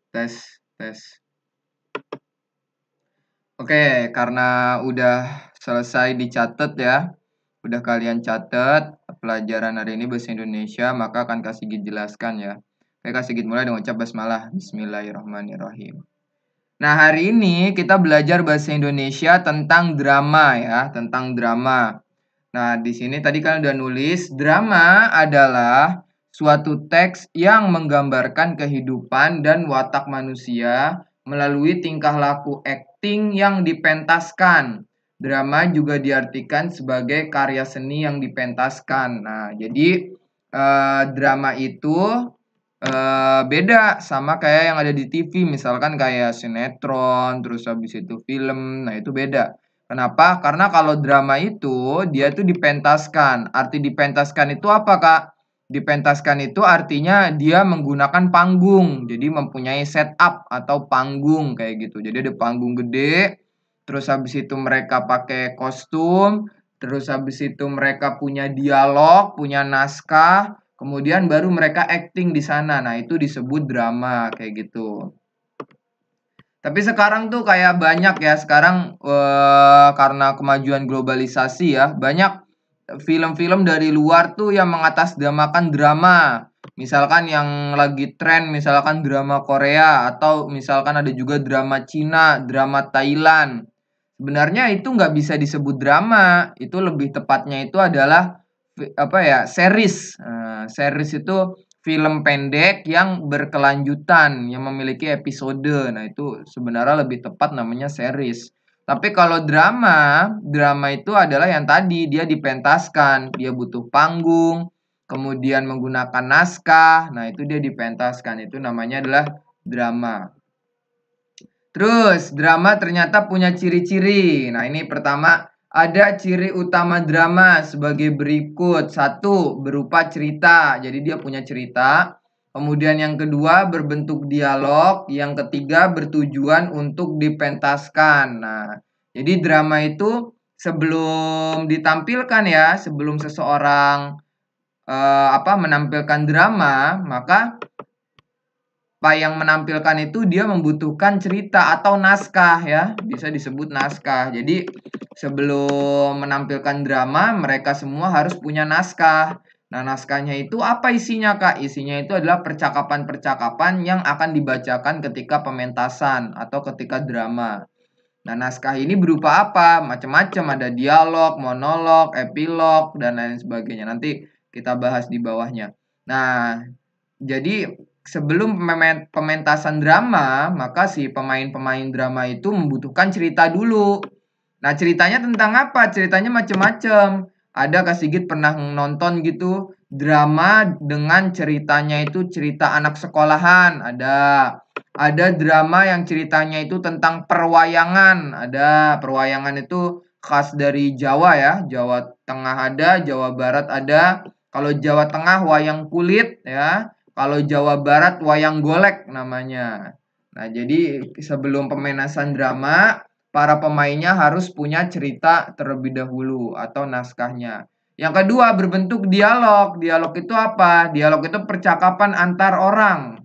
Tes, tes. Oke, karena udah selesai dicatat ya, udah kalian catat pelajaran hari ini bahasa Indonesia, maka akan Kak Sigit jelaskan ya. Oke, Kak Sigit mulai dengan ucap basmalah. Bismillahirrahmanirrahim. Nah, hari ini kita belajar bahasa Indonesia tentang drama ya, tentang drama. Nah, di sini tadi kan udah nulis, drama adalah suatu teks yang menggambarkan kehidupan dan watak manusia melalui tingkah laku akting yang dipentaskan. Drama juga diartikan sebagai karya seni yang dipentaskan. Nah, jadi drama itu beda sama kayak yang ada di TV, misalkan kayak sinetron, terus habis itu film. Nah, itu beda. Kenapa? Karena kalau drama itu dia tuh dipentaskan. Arti dipentaskan itu apa, Kak? Dipentaskan itu artinya dia menggunakan panggung. Jadi mempunyai setup atau panggung kayak gitu. Jadi ada panggung gede, terus habis itu mereka pakai kostum, terus habis itu mereka punya dialog, punya naskah, kemudian baru mereka acting di sana. Nah, itu disebut drama kayak gitu. Tapi sekarang tuh kayak banyak ya, sekarang karena kemajuan globalisasi ya, banyak film-film dari luar tuh yang mengatasnamakan drama. Misalkan yang lagi tren, misalkan drama Korea, atau misalkan ada juga drama Cina, drama Thailand. Sebenarnya itu nggak bisa disebut drama, itu lebih tepatnya itu adalah apa ya, series. Series itu film pendek yang berkelanjutan, yang memiliki episode. Nah, itu sebenarnya lebih tepat namanya series. Tapi kalau drama, drama itu adalah yang tadi, dia dipentaskan, dia butuh panggung, kemudian menggunakan naskah. Nah, itu dia dipentaskan, itu namanya adalah drama. Terus, drama ternyata punya ciri-ciri. Nah, ini pertama, ada ciri utama drama sebagai berikut. Satu, berupa cerita. Jadi dia punya cerita. Kemudian yang kedua, berbentuk dialog. Yang ketiga, bertujuan untuk dipentaskan. Nah, jadi drama itu sebelum ditampilkan ya, sebelum seseorang menampilkan drama, maka apa yang menampilkan itu dia membutuhkan cerita atau naskah ya, bisa disebut naskah. Jadi sebelum menampilkan drama, mereka semua harus punya naskah. Nah, naskahnya itu apa isinya, Kak? Isinya itu adalah percakapan-percakapan yang akan dibacakan ketika pementasan atau ketika drama. Nah, naskah ini berupa apa? Macam-macam, ada dialog, monolog, epilog, dan lain sebagainya. Nanti kita bahas di bawahnya. Nah, jadi sebelum pementasan drama, maka si pemain-pemain drama itu membutuhkan cerita dulu. Nah, ceritanya tentang apa? Ceritanya macam-macam. Ada Kak Sigit pernah nonton gitu drama dengan ceritanya itu cerita anak sekolahan, ada drama yang ceritanya itu tentang perwayangan, ada perwayangan itu khas dari Jawa ya, Jawa Tengah ada, Jawa Barat ada. Kalau Jawa Tengah wayang kulit ya, kalau Jawa Barat wayang golek namanya. Nah, jadi sebelum pementasan drama, para pemainnya harus punya cerita terlebih dahulu atau naskahnya. Yang kedua, berbentuk dialog. Dialog itu apa? Dialog itu percakapan antar orang.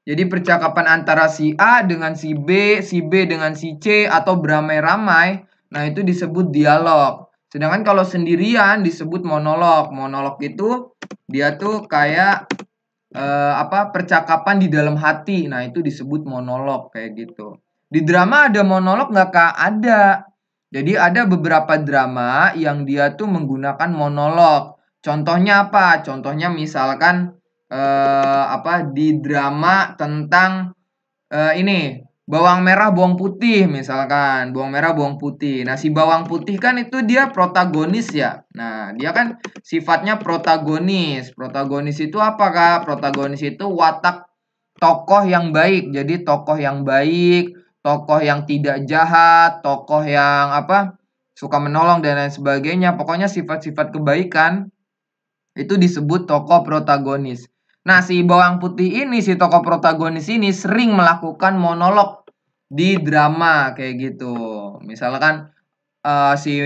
Jadi percakapan antara si A dengan si B dengan si C atau beramai-ramai, nah itu disebut dialog. Sedangkan kalau sendirian disebut monolog. Monolog itu dia tuh kayak percakapan di dalam hati. Nah, itu disebut monolog kayak gitu. Di drama ada monolog nggak, Kak? Ada. Jadi ada beberapa drama yang dia tuh menggunakan monolog. Contohnya apa? Contohnya misalkan di drama tentang ini bawang merah bawang putih, misalkan bawang merah bawang putih. Nah, si bawang putih kan itu dia protagonis ya. Nah, dia kan sifatnya protagonis. Protagonis itu apa, Kak? Protagonis itu watak tokoh yang baik. Jadi tokoh yang baik, tokoh yang tidak jahat, tokoh yang suka menolong dan lain sebagainya. Pokoknya sifat-sifat kebaikan itu disebut tokoh protagonis. Nah, si bawang putih ini, si tokoh protagonis ini sering melakukan monolog di drama kayak gitu. Misalkan si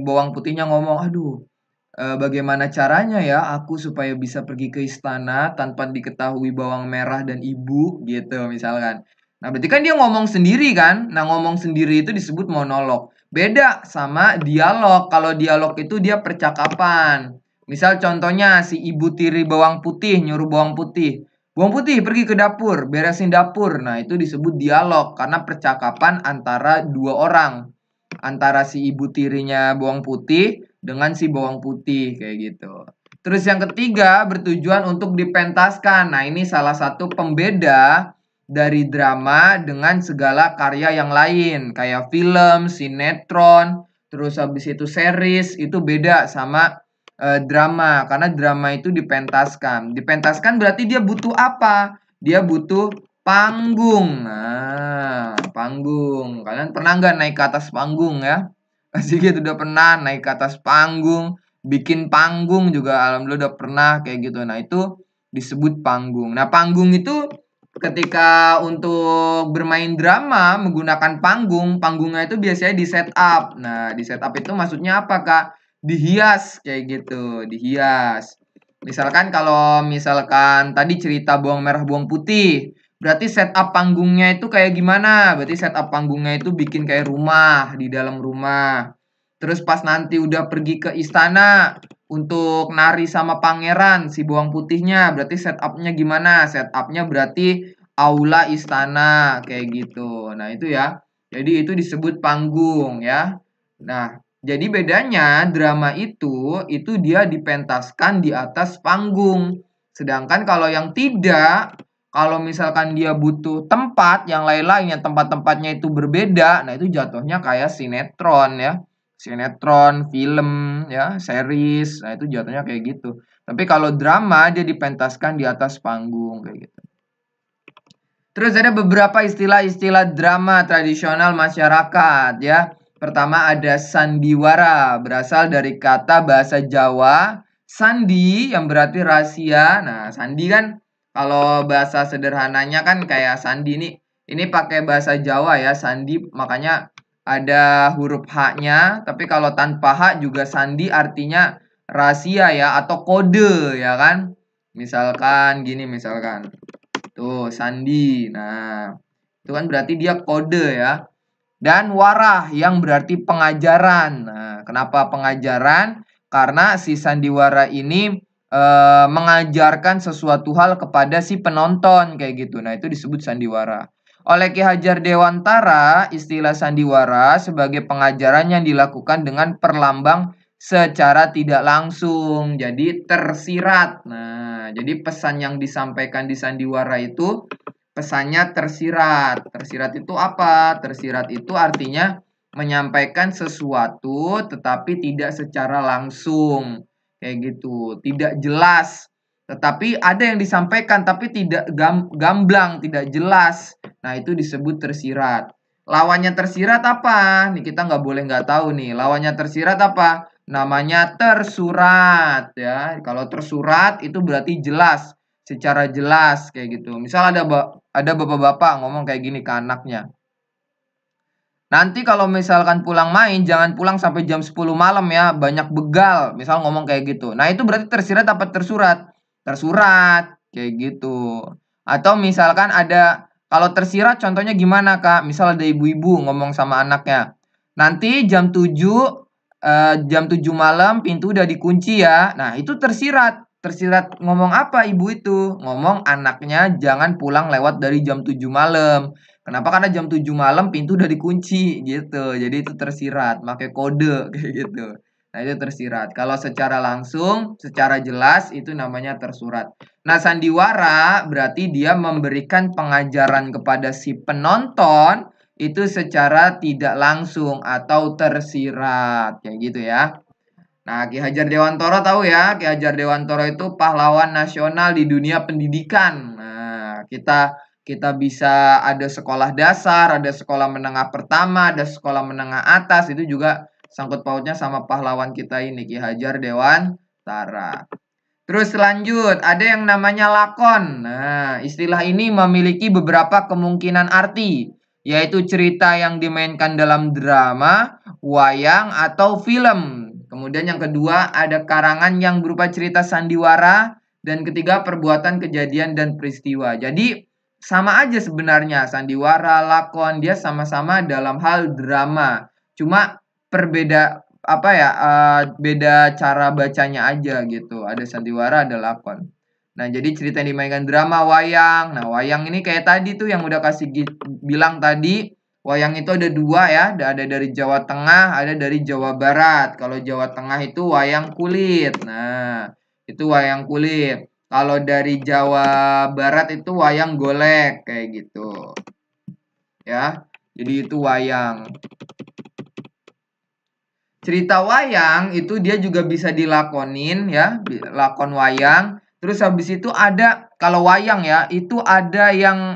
bawang putihnya ngomong, aduh, Bagaimana caranya ya aku supaya bisa pergi ke istana tanpa diketahui bawang merah dan ibu gitu misalkan. Nah, berarti kan dia ngomong sendiri kan? Nah, ngomong sendiri itu disebut monolog. Beda sama dialog. Kalau dialog itu dia percakapan. Misal contohnya si ibu tiri bawang putih nyuruh bawang putih. Bawang putih pergi ke dapur, beresin dapur. Nah, itu disebut dialog karena percakapan antara dua orang. Antara si ibu tirinya bawang putih dengan si bawang putih kayak gitu. Terus yang ketiga bertujuan untuk dipentaskan. Nah, ini salah satu pembeda dari drama dengan segala karya yang lain kayak film, sinetron, terus habis itu series itu beda sama drama karena drama itu dipentaskan. Dipentaskan berarti dia butuh apa? Dia butuh panggung. Nah, panggung. Kalian pernah nggak naik ke atas panggung ya? Pasti gitu udah pernah naik ke atas panggung, bikin panggung juga alhamdulillah udah pernah kayak gitu. Nah, itu disebut panggung. Nah, panggung itu ketika untuk bermain drama menggunakan panggung, panggungnya itu biasanya di setup. Nah, di setup itu maksudnya apa, Kak? Dihias kayak gitu, dihias. Misalkan kalau misalkan tadi cerita bawang merah bawang putih, berarti setup panggungnya itu kayak gimana? Berarti setup panggungnya itu bikin kayak rumah di dalam rumah. Terus pas nanti udah pergi ke istana untuk nari sama pangeran si bawang putihnya, berarti setupnya gimana? Setupnya berarti aula istana kayak gitu. Nah itu ya. Jadi itu disebut panggung ya. Nah jadi bedanya drama itu dia dipentaskan di atas panggung. Sedangkan kalau yang tidak, kalau misalkan dia butuh tempat yang lain-lain yang tempat-tempatnya itu berbeda, nah itu jatuhnya kayak sinetron ya. Sinetron, film ya, series. Nah, itu jatuhnya kayak gitu. Tapi kalau drama dia dipentaskan di atas panggung kayak gitu. Terus ada beberapa istilah-istilah drama tradisional masyarakat ya. Pertama ada sandiwara, berasal dari kata bahasa Jawa sandi yang berarti rahasia. Nah, sandi kan kalau bahasa sederhananya kan kayak sandi nih. Ini pakai bahasa Jawa ya, sandi makanya ada huruf H-nya, tapi kalau tanpa H juga sandi artinya rahasia ya atau kode ya kan. Misalkan gini misalkan. Tuh, sandi. Nah, itu kan berarti dia kode ya. Dan warah yang berarti pengajaran. Nah, kenapa pengajaran? Karena si sandiwara ini mengajarkan sesuatu hal kepada si penonton kayak gitu. Nah, itu disebut sandiwara. Oleh Ki Hajar Dewantara, istilah sandiwara sebagai pengajaran yang dilakukan dengan perlambang secara tidak langsung. Jadi tersirat. Nah, jadi pesan yang disampaikan di sandiwara itu pesannya tersirat. Tersirat itu apa? Tersirat itu artinya menyampaikan sesuatu tetapi tidak secara langsung. Kayak gitu. Tidak jelas. Tetapi ada yang disampaikan tapi tidak gamblang, tidak jelas. Nah, itu disebut tersirat. Lawannya tersirat apa? Nih kita nggak tahu nih. Lawannya tersirat apa? Namanya tersurat ya. Kalau tersurat itu berarti jelas, secara jelas kayak gitu. Misal ada bapak-bapak ngomong kayak gini ke anaknya. Nanti kalau misalkan pulang main, jangan pulang sampai jam 10 malam ya, banyak begal. Misal ngomong kayak gitu. Nah, itu berarti tersirat apa tersurat? Tersurat, kayak gitu. Atau misalkan ada, kalau tersirat contohnya gimana, Kak? Misal ada ibu-ibu ngomong sama anaknya. Nanti jam 7 malam pintu udah dikunci ya. Nah, itu tersirat. Tersirat ngomong apa ibu itu? Ngomong anaknya jangan pulang lewat dari jam 7 malam. Kenapa? Karena jam 7 malam pintu udah dikunci gitu. Jadi itu tersirat, pakai kode kayak gitu. Nah, itu tersirat. Kalau secara langsung, secara jelas itu namanya tersurat. Nah, sandiwara berarti dia memberikan pengajaran kepada si penonton itu secara tidak langsung atau tersirat kayak gitu ya. Nah, Ki Hajar Dewantara tahu ya, Ki Hajar Dewantara itu pahlawan nasional di dunia pendidikan. Nah, kita bisa ada sekolah dasar, ada sekolah menengah pertama, ada sekolah menengah atas, itu juga sangkut pautnya sama pahlawan kita ini, Ki Hajar Dewantara. Terus lanjut, ada yang namanya lakon. Nah, istilah ini memiliki beberapa kemungkinan arti, yaitu cerita yang dimainkan dalam drama, wayang, atau film. Kemudian yang kedua ada karangan yang berupa cerita sandiwara. Dan ketiga perbuatan, kejadian, dan peristiwa. Jadi sama aja sebenarnya, sandiwara, lakon, dia sama-sama dalam hal drama. Cuma beda cara bacanya aja gitu. Ada sandiwara, ada lakon. Nah, jadi cerita yang dimainkan drama, wayang. Nah, wayang ini kayak tadi tuh yang udah kasih bilang tadi. Wayang itu ada dua ya, ada dari Jawa Tengah, ada dari Jawa Barat. Kalau Jawa Tengah itu wayang kulit. Nah, itu wayang kulit. Kalau dari Jawa Barat itu wayang golek kayak gitu. Ya. Jadi itu wayang. Cerita wayang itu dia juga bisa dilakonin ya, lakon wayang. Terus habis itu ada kalau wayang ya, itu ada yang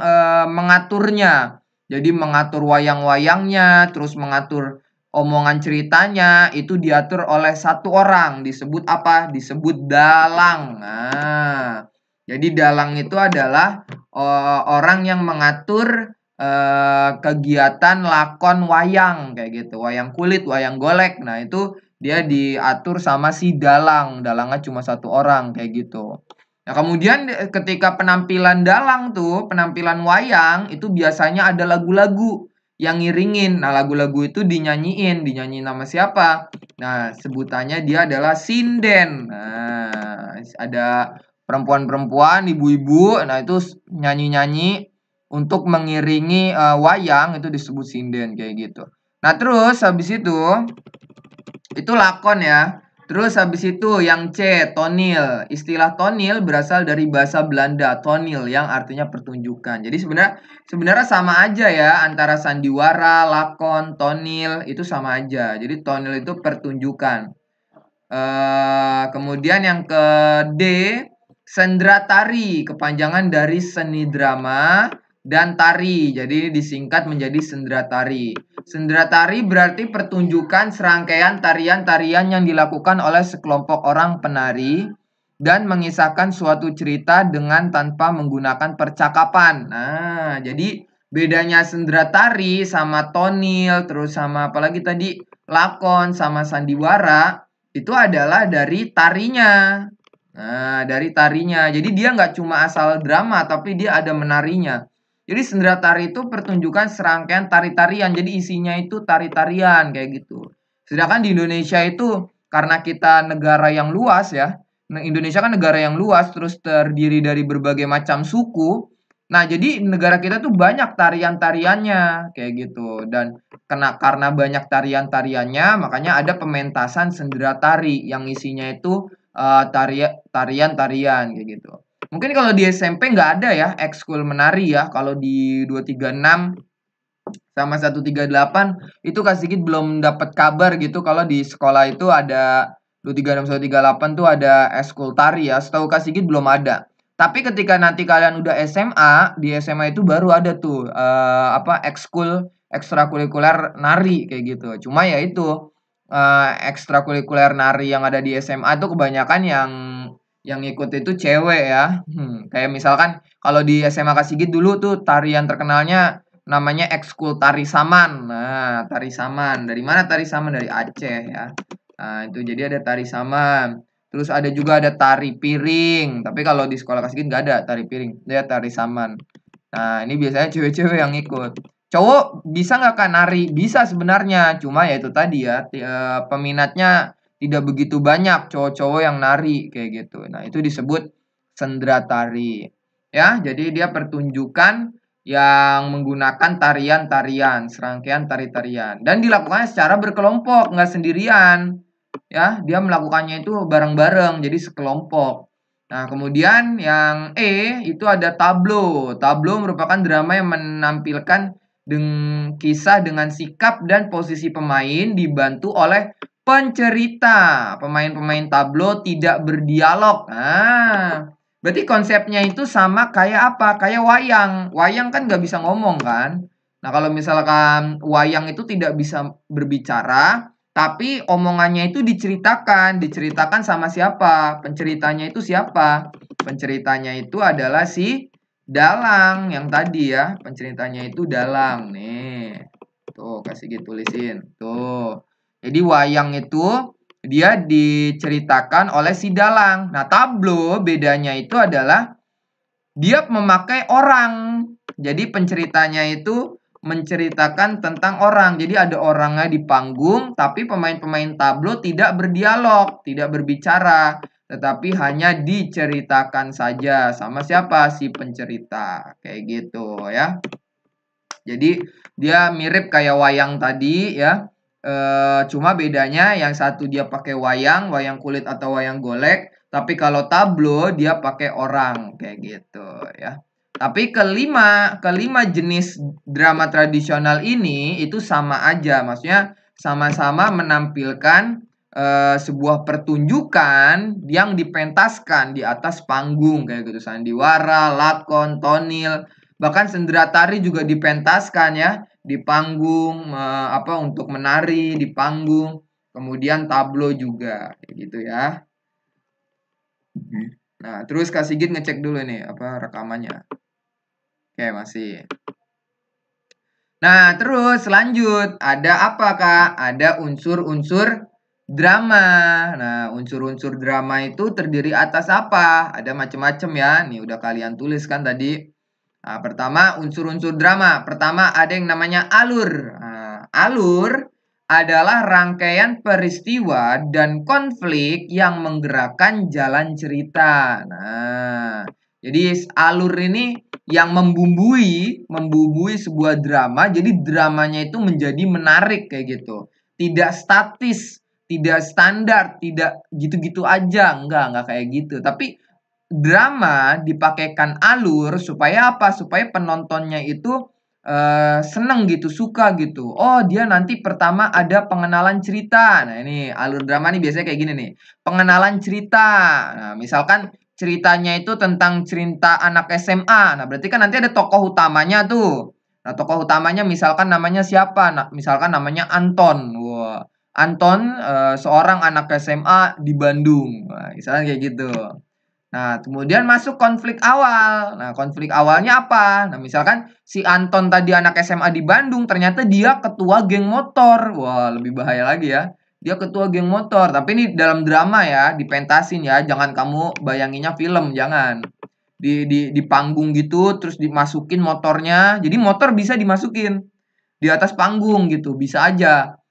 mengaturnya. Jadi mengatur wayang-wayangnya, terus mengatur omongan ceritanya itu diatur oleh satu orang, disebut apa? Disebut dalang. Nah, jadi dalang itu adalah orang yang mengatur kegiatan lakon wayang kayak gitu, wayang kulit, wayang golek. Nah, itu dia diatur sama si dalang. Dalangnya cuma satu orang kayak gitu. Nah, kemudian ketika penampilan dalang tuh, penampilan wayang itu biasanya ada lagu-lagu yang ngiringin. Nah, lagu-lagu itu dinyanyiin nama siapa? Nah, sebutannya dia adalah sinden. Nah, ada perempuan-perempuan, ibu-ibu, nah itu nyanyi-nyanyi untuk mengiringi wayang, itu disebut sinden kayak gitu. Nah, terus habis itu lakon ya. Terus habis itu yang C, tonil. Istilah tonil berasal dari bahasa Belanda, tonil, yang artinya pertunjukan. Jadi sebenarnya sama aja ya, antara sandiwara, lakon, tonil itu sama aja. Jadi tonil itu pertunjukan. Kemudian yang ke D, sendra tari, kepanjangan dari seni drama dan tari. Jadi disingkat menjadi sendra tari. Sendra tari berarti pertunjukan serangkaian tarian-tarian yang dilakukan oleh sekelompok orang penari dan mengisahkan suatu cerita dengan tanpa menggunakan percakapan. Nah, jadi bedanya sendra tari sama tonil, terus sama apalagi tadi lakon sama sandiwara, itu adalah dari tarinya. Nah, dari tarinya. Jadi dia nggak cuma asal drama, tapi dia ada menarinya. Jadi sendera tari itu pertunjukan serangkaian tari-tarian. Jadi isinya itu tari-tarian kayak gitu. Sedangkan di Indonesia itu karena kita negara yang luas ya. Nah, Indonesia kan negara yang luas, terus terdiri dari berbagai macam suku. Nah, jadi negara kita tuh banyak tarian-tariannya kayak gitu. Dan karena banyak tarian-tariannya, makanya ada pementasan sendera tari yang isinya itu tarian-tarian kayak gitu. Mungkin kalau di SMP nggak ada ya ekskul menari ya. Kalau di 236 sama 138 itu Kak Sigit belum dapat kabar gitu kalau di sekolah itu ada 236 138 tuh ada ekskul tari ya. Setahu Kak Sigit belum ada. Tapi ketika nanti kalian udah SMA, di SMA itu baru ada tuh ekskul ekstrakurikuler nari kayak gitu. Cuma ya itu ekstrakurikuler nari yang ada di SMA tuh kebanyakan yang ikut itu cewek ya. Kayak misalkan kalau di SMA Kak Sigit dulu tuh tarian terkenalnya namanya ekskul tari saman. Nah, tari saman. Dari mana tari saman? Dari Aceh ya. Nah, itu jadi ada tari saman. Terus ada juga ada tari piring. Tapi kalau di sekolah Kak Sigit nggak ada tari piring. Dia tari saman. Nah, ini biasanya cewek-cewek yang ikut. Cowok bisa nggak kan nari? Bisa sebenarnya. Cuma ya itu tadi ya, peminatnya tidak begitu banyak cowok-cowok yang nari kayak gitu. Nah, itu disebut sendera tari. Ya, jadi dia pertunjukan yang menggunakan tarian-tarian, serangkaian tari-tarian. Dan dilakukannya secara berkelompok, nggak sendirian. Ya, dia melakukannya itu bareng-bareng, jadi sekelompok. Nah, kemudian yang E itu ada tablo. Tablo merupakan drama yang menampilkan kisah dengan sikap dan posisi pemain dibantu oleh pencerita. Pemain-pemain tablo tidak berdialog. Nah, berarti konsepnya itu sama kayak apa? Kayak wayang. Wayang kan nggak bisa ngomong kan? Nah, kalau misalkan wayang itu tidak bisa berbicara, tapi omongannya itu diceritakan sama siapa? Penceritanya itu siapa? Penceritanya itu adalah si dalang yang tadi ya. Penceritanya itu dalang nih. Tuh, kasih gitu tulisin. Tuh. Jadi wayang itu dia diceritakan oleh si dalang. Nah, tablo bedanya itu adalah dia memakai orang. Jadi penceritanya itu menceritakan tentang orang. Jadi ada orangnya di panggung, tapi pemain-pemain tablo tidak berdialog, tidak berbicara, tetapi hanya diceritakan saja sama siapa? Si pencerita. Kayak gitu ya. Jadi dia mirip kayak wayang tadi ya. Cuma bedanya yang satu dia pakai wayang kulit atau wayang golek, tapi kalau tablo dia pakai orang kayak gitu ya. Tapi kelima jenis drama tradisional ini itu sama aja, maksudnya sama-sama menampilkan sebuah pertunjukan yang dipentaskan di atas panggung kayak gitu, sandiwara, lakon, tonil, bahkan sendera tari juga dipentaskan ya di panggung, untuk menari di panggung, kemudian tablo juga kayak gitu ya. Nah, terus Kak Sigit ngecek dulu nih rekamannya. Oke, masih. Nah, terus lanjut. Ada apa, Kak? Ada unsur-unsur drama. Nah, unsur-unsur drama itu terdiri atas apa? Ada macam-macam ya. Nih udah kalian tulis kan tadi. Nah, pertama unsur-unsur drama. Pertama ada yang namanya alur. Nah, alur adalah rangkaian peristiwa dan konflik yang menggerakkan jalan cerita. Nah, jadi alur ini yang membumbui sebuah drama. Jadi dramanya itu menjadi menarik kayak gitu. Tidak statis, tidak standar, tidak gitu-gitu aja. Enggak kayak gitu. Tapi drama dipakaikan alur supaya apa? Supaya penontonnya itu seneng gitu, suka gitu. Oh, dia nanti pertama ada pengenalan cerita. Nah, ini alur drama nih biasanya kayak gini nih. Pengenalan cerita. Nah, misalkan ceritanya itu tentang cerita anak SMA. Nah, berarti kan nanti ada tokoh utamanya tuh. Nah, tokoh utamanya misalkan namanya siapa? Nah, misalkan namanya Anton. Wah, Anton seorang anak SMA di Bandung. Nah, misalnya kayak gitu. Nah, kemudian masuk konflik awal. Nah, konflik awalnya apa? Nah, misalkan si Anton tadi anak SMA di Bandung, ternyata dia ketua geng motor. Wah, lebih bahaya lagi ya. Dia ketua geng motor. Tapi ini dalam drama ya, dipentasin ya. Jangan kamu bayanginnya film, jangan. Di panggung gitu, terus dimasukin motornya. Jadi motor bisa dimasukin di atas panggung gitu, bisa aja.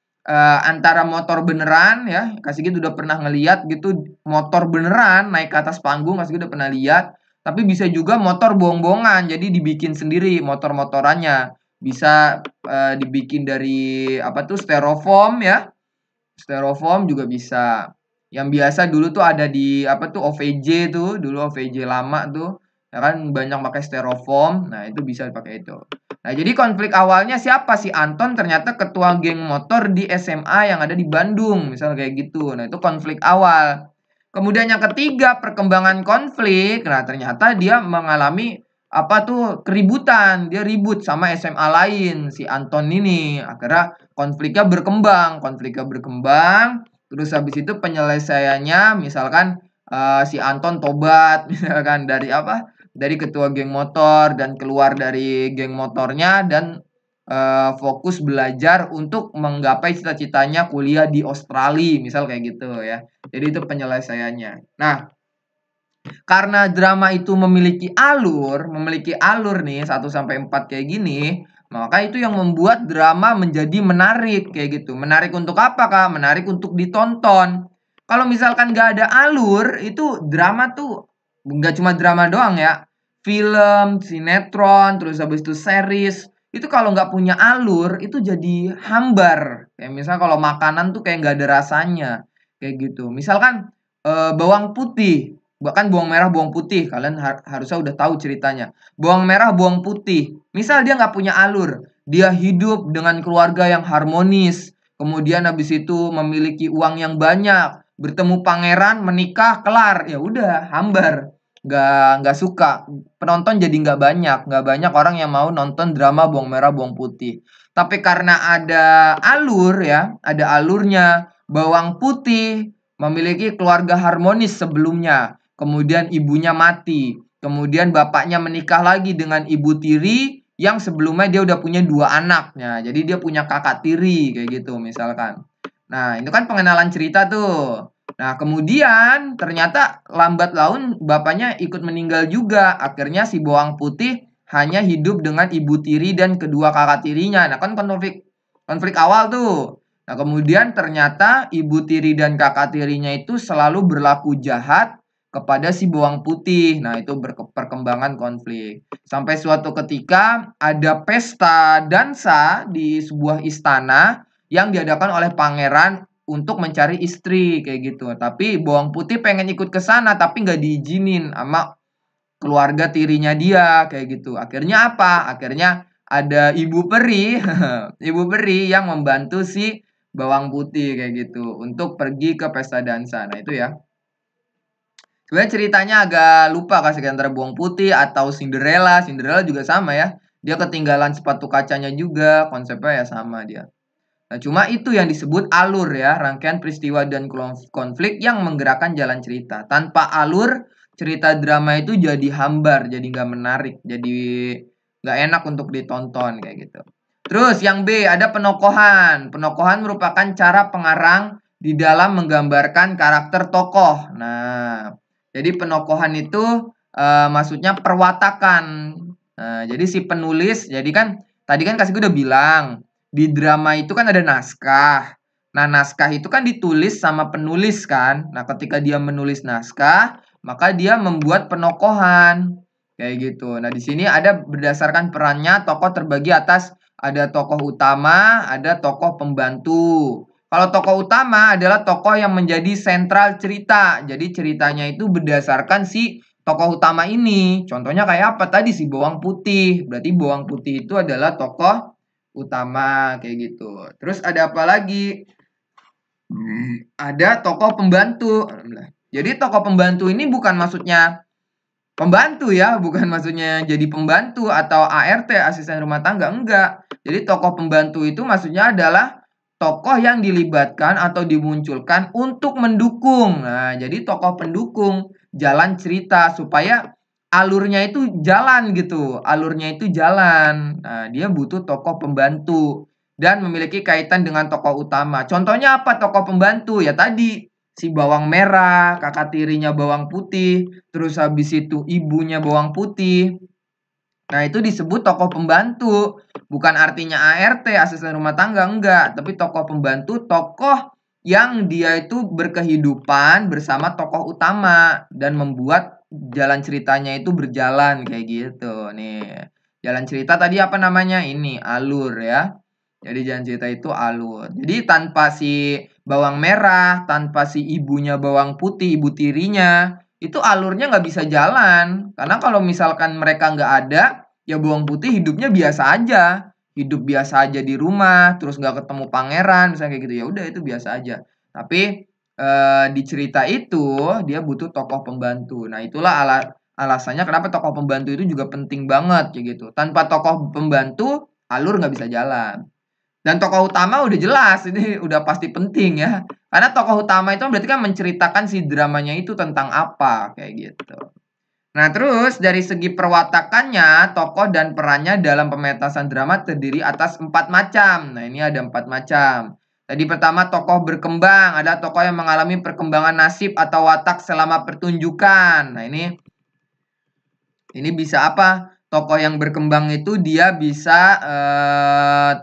Antara motor beneran ya, Kak Sigit udah pernah ngeliat gitu motor beneran naik ke atas panggung, Kak Sigit udah pernah lihat. Tapi bisa juga motor bohong-bohongan, jadi dibikin sendiri motor-motorannya. Bisa dibikin dari styrofoam ya, styrofoam juga bisa. Yang biasa dulu tuh ada di OVJ tuh, dulu OVJ lama tuh, ya kan banyak pakai styrofoam. Nah, itu bisa dipakai itu. Nah, jadi konflik awalnya siapa? Si Anton ternyata ketua geng motor di SMA yang ada di Bandung, misal kayak gitu. Nah, itu konflik awal. Kemudian yang ketiga, perkembangan konflik. Nah, ternyata dia mengalami keributan. Dia ribut sama SMA lain, si Anton ini. Akhirnya konfliknya berkembang. Terus habis itu penyelesaiannya misalkan si Anton tobat misalkan dari ketua geng motor dan keluar dari geng motornya dan fokus belajar untuk menggapai cita-citanya kuliah di Australia, misal kayak gitu ya. Jadi itu penyelesaiannya. Nah, karena drama itu memiliki alur nih 1 sampai 4 kayak gini, maka itu yang membuat drama menjadi menarik kayak gitu. Menarik untuk apa, Kak? Menarik untuk ditonton. Kalau misalkan nggak ada alur, itu drama tuh nggak cuma drama doang ya. Film, sinetron, terus habis itu series, itu kalau nggak punya alur, itu jadi hambar. Kayak misalnya kalau makanan tuh kayak nggak ada rasanya. Kayak gitu. Misalkan bawang putih, bahkan bawang merah, bawang putih, kalian harusnya udah tahu ceritanya. Bawang merah, bawang putih. Misal dia nggak punya alur, dia hidup dengan keluarga yang harmonis, kemudian habis itu memiliki uang yang banyak, bertemu pangeran, menikah, kelar, ya udah hambar, nggak suka. Penonton jadi nggak banyak orang yang mau nonton drama bawang merah, bawang putih. Tapi karena ada alur ya, ada alurnya, bawang putih memiliki keluarga harmonis sebelumnya. Kemudian ibunya mati. Kemudian bapaknya menikah lagi dengan ibu tiri yang sebelumnya dia udah punya 2 anak. Nah, jadi dia punya kakak tiri kayak gitu misalkan. Nah, itu kan pengenalan cerita tuh. Nah, kemudian ternyata lambat laun bapaknya ikut meninggal juga. Akhirnya si bawang putih hanya hidup dengan ibu tiri dan kedua kakak tirinya. Nah, kan konflik awal tuh. Nah, kemudian ternyata ibu tiri dan kakak tirinya itu selalu berlaku jahat kepada si bawang putih. Nah, itu perkembangan konflik. Sampai suatu ketika ada pesta dansa di sebuah istana yang diadakan oleh pangeran untuk mencari istri kayak gitu. Tapi bawang putih pengen ikut ke sana tapi nggak diizinin sama keluarga tirinya dia kayak gitu. Akhirnya apa? Akhirnya ada ibu peri, ibu peri yang membantu si bawang putih kayak gitu untuk pergi ke pesta dansa. Nah, itu ya. Sebenarnya ceritanya agak lupa kasih antara bawang putih atau Cinderella. Cinderella juga sama ya. Dia ketinggalan sepatu kacanya juga, konsepnya ya sama dia. Nah, cuma itu yang disebut alur ya, rangkaian peristiwa dan konflik yang menggerakkan jalan cerita. Tanpa alur, cerita drama itu jadi hambar, jadi nggak menarik, jadi nggak enak untuk ditonton kayak gitu. Terus yang B, ada penokohan. Penokohan merupakan cara pengarang di dalam menggambarkan karakter tokoh. Nah, jadi penokohan itu maksudnya perwatakan. Nah, jadi si penulis, jadi kan tadi kan kasih gue udah bilang, di drama itu kan ada naskah. Nah, naskah itu kan ditulis sama penulis kan. Nah, ketika dia menulis naskah, maka dia membuat penokohan. Kayak gitu. Nah, di sini ada berdasarkan perannya tokoh terbagi atas ada tokoh utama, ada tokoh pembantu. Kalau tokoh utama adalah tokoh yang menjadi sentral cerita. Jadi ceritanya itu berdasarkan si tokoh utama ini. Contohnya kayak apa tadi si bawang putih. Berarti bawang putih itu adalah tokoh utama kayak gitu. Terus ada apa lagi? Ada tokoh pembantu. Jadi tokoh pembantu ini bukan maksudnya pembantu ya, bukan maksudnya jadi pembantu atau ART, asisten rumah tangga, enggak. Jadi tokoh pembantu itu maksudnya adalah tokoh yang dilibatkan atau dimunculkan untuk mendukung. Nah, jadi tokoh pendukung jalan cerita supaya alurnya itu jalan gitu. Alurnya itu jalan. Nah, dia butuh tokoh pembantu dan memiliki kaitan dengan tokoh utama. Contohnya apa tokoh pembantu? Ya tadi si bawang merah, kakak tirinya bawang putih, terus habis itu ibunya bawang putih. Nah, itu disebut tokoh pembantu. Bukan artinya ART, asisten rumah tangga, enggak. Tapi tokoh pembantu, tokoh yang dia itu berkehidupan bersama tokoh utama dan membuat jalan ceritanya itu berjalan kayak gitu. Nih, jalan cerita tadi apa namanya? Ini alur ya. Jadi jalan cerita itu alur. Jadi tanpa si bawang merah, tanpa si ibunya bawang putih, ibu tirinya, itu alurnya nggak bisa jalan. Karena kalau misalkan mereka nggak ada, ya bawang putih hidupnya biasa aja. Hidup biasa aja di rumah, terus nggak ketemu pangeran, misalnya kayak gitu. Ya udah itu biasa aja. Tapi di cerita itu dia butuh tokoh pembantu. Nah, itulah alasannya kenapa tokoh pembantu itu juga penting banget kayak gitu. Tanpa tokoh pembantu, alur nggak bisa jalan. Dan tokoh utama udah jelas, ini udah pasti penting ya. Karena tokoh utama itu berarti kan menceritakan si dramanya itu tentang apa, kayak gitu. Nah, terus dari segi perwatakannya, tokoh dan perannya dalam pementasan drama terdiri atas 4 macam. Nah, ini ada 4 macam. Tadi pertama tokoh berkembang, ada tokoh yang mengalami perkembangan nasib atau watak selama pertunjukan. Nah, ini bisa apa? Tokoh yang berkembang itu dia bisa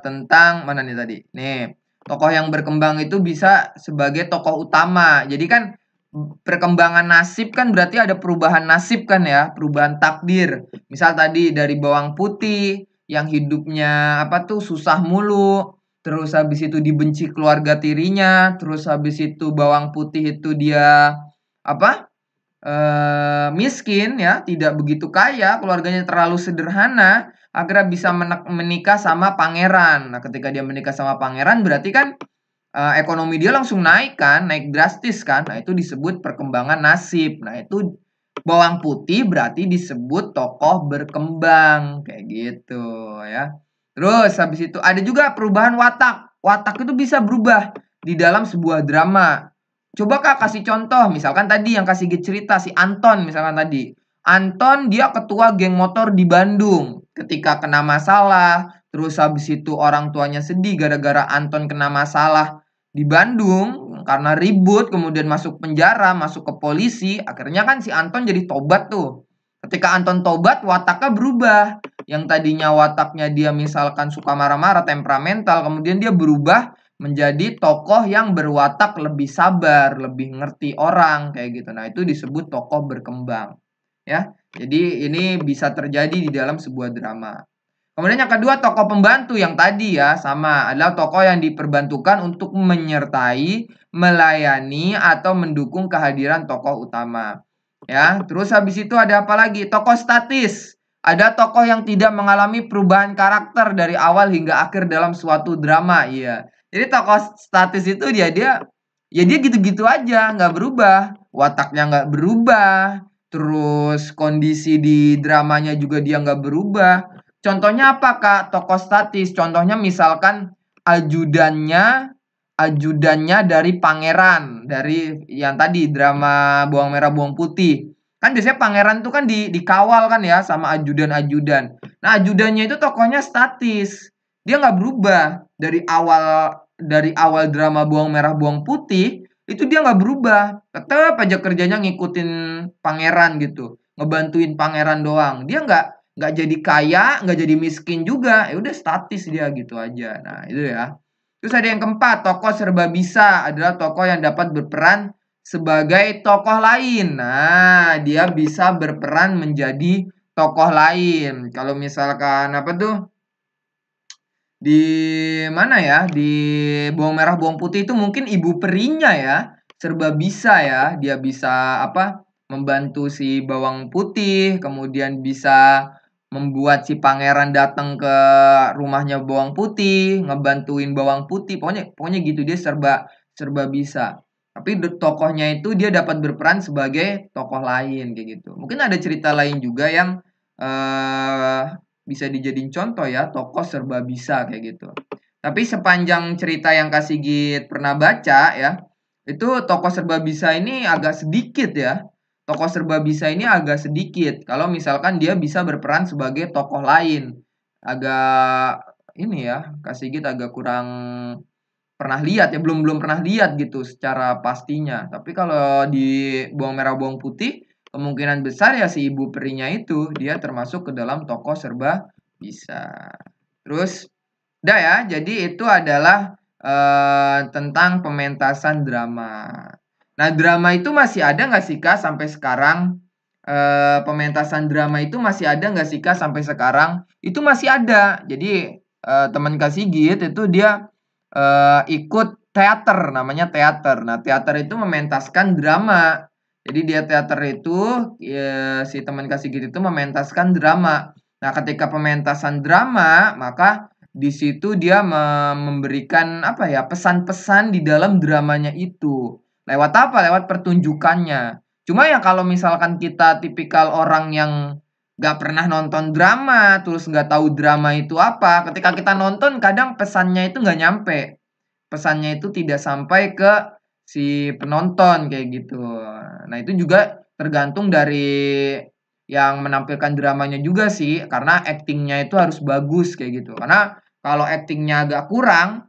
tentang mana nih tadi? Nih, tokoh yang berkembang itu bisa sebagai tokoh utama. Jadi kan perkembangan nasib kan berarti ada perubahan nasib kan ya, perubahan takdir. Misal tadi dari bawang putih yang hidupnya apa tuh susah mulu, terus habis itu dibenci keluarga tirinya, terus habis itu bawang putih itu dia apa? Miskin ya, tidak begitu kaya, keluarganya terlalu sederhana, akhirnya bisa menikah sama pangeran. Nah, ketika dia menikah sama pangeran berarti kan ekonomi dia langsung naik kan, naik drastis kan. Nah, itu disebut perkembangan nasib. Nah, itu bawang putih berarti disebut tokoh berkembang kayak gitu ya. Terus habis itu ada juga perubahan watak. Watak itu bisa berubah di dalam sebuah drama. Coba Kak kasih contoh, misalkan tadi yang kasih cerita si Anton misalkan tadi. Anton dia ketua geng motor di Bandung. Ketika kena masalah, terus habis itu orang tuanya sedih gara-gara Anton kena masalah. di Bandung karena ribut, kemudian masuk penjara, masuk ke polisi. Akhirnya kan si Anton jadi tobat tuh. Ketika Anton tobat, wataknya berubah. Yang tadinya wataknya dia misalkan suka marah-marah, temperamental, kemudian dia berubah menjadi tokoh yang berwatak lebih sabar, lebih ngerti orang kayak gitu. Nah, itu disebut tokoh berkembang. Ya. Jadi ini bisa terjadi di dalam sebuah drama. Kemudian yang kedua, tokoh pembantu yang tadi ya, sama adalah tokoh yang diperbantukan untuk menyertai, melayani atau mendukung kehadiran tokoh utama. Ya, terus habis itu ada apa lagi? Tokoh statis. Ada tokoh yang tidak mengalami perubahan karakter dari awal hingga akhir dalam suatu drama, iya. Jadi tokoh statis itu dia gitu-gitu aja, nggak berubah, wataknya nggak berubah, terus kondisi di dramanya juga dia nggak berubah. Contohnya apa, Kak? Tokoh statis. Contohnya misalkan ajudannya dari pangeran, dari yang tadi drama Bawang Merah Bawang Putih. Kan biasanya pangeran tuh kan dikawal kan ya sama ajudan-ajudan. Nah, ajudannya itu tokohnya statis. Dia nggak berubah dari awal drama Bawang Merah Bawang Putih, itu dia nggak berubah. Tetap aja kerjanya ngikutin pangeran gitu. Ngebantuin pangeran doang. Dia nggak jadi kaya, nggak jadi miskin juga. Ya udah statis dia gitu aja. Nah, itu ya. Terus ada yang keempat, tokoh serba bisa adalah tokoh yang dapat berperan sebagai tokoh lain. Nah, dia bisa berperan menjadi tokoh lain. Kalau misalkan apa tuh? Di mana ya? Di Bawang Merah Bawang Putih itu mungkin ibu perinya ya. Serba bisa ya. Dia bisa apa? Membantu si Bawang Putih, kemudian bisa membuat si pangeran datang ke rumahnya Bawang Putih, ngebantuin Bawang Putih. Pokoknya gitu, dia serba serba bisa. Tapi tokohnya itu dia dapat berperan sebagai tokoh lain kayak gitu. Mungkin ada cerita lain juga yang bisa dijadiin contoh ya, tokoh serba bisa kayak gitu. Tapi sepanjang cerita yang Kak Sigit pernah baca ya, itu tokoh serba bisa ini agak sedikit ya. Tokoh serba bisa ini agak sedikit kalau misalkan dia bisa berperan sebagai tokoh lain. Agak ini ya, Kak Sigit agak kurang pernah lihat ya, belum pernah lihat gitu secara pastinya. Tapi kalau di Bawang Merah Bawang Putih, kemungkinan besar ya si ibu perinya itu dia termasuk ke dalam tokoh serba bisa. Terus udah ya, jadi itu adalah tentang pementasan drama. Nah, drama itu masih ada nggak sih Kak sampai sekarang? Pementasan drama itu masih ada nggak sih Kak sampai sekarang? Itu masih ada. Jadi teman Kak Sigit itu dia ikut teater, namanya teater. Nah, teater itu mementaskan drama. Jadi dia teater itu si teman Kak Sigit itu mementaskan drama. Nah, ketika pementasan drama, maka di situ dia memberikan apa ya, pesan-pesan di dalam dramanya itu. Lewat apa? Lewat pertunjukannya. Cuma ya kalau misalkan kita tipikal orang yang gak pernah nonton drama, terus gak tahu drama itu apa, ketika kita nonton kadang pesannya itu gak nyampe. Pesannya itu tidak sampai ke si penonton kayak gitu. Nah, itu juga tergantung dari yang menampilkan dramanya juga sih, karena aktingnya itu harus bagus kayak gitu. Karena kalau aktingnya agak kurang,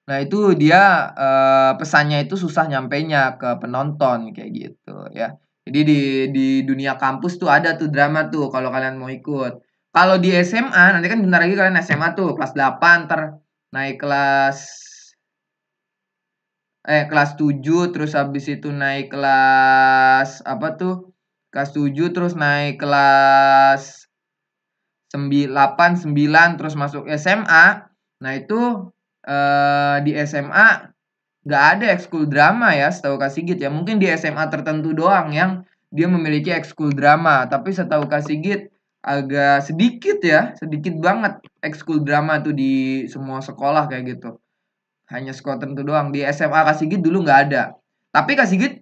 nah itu dia pesannya itu susah nyampainya ke penonton kayak gitu ya. Jadi di dunia kampus tuh ada tuh drama tuh kalau kalian mau ikut. Kalau di SMA nanti kan bentar lagi kalian SMA tuh kelas 8 naik kelas 7 terus habis itu naik kelas apa tuh? Kelas 7 terus naik kelas 8, 9 terus masuk SMA. Nah, itu di SMA nggak ada ekskul drama ya setahu Kak Sigit ya. Mungkin di SMA tertentu doang yang dia memiliki ekskul drama. Tapi setahu Kak Sigit agak sedikit ya, sedikit banget ekskul drama tuh di semua sekolah kayak gitu. Hanya sekolah tertentu doang. Di SMA Kak Sigit dulu nggak ada. Tapi Kak Sigit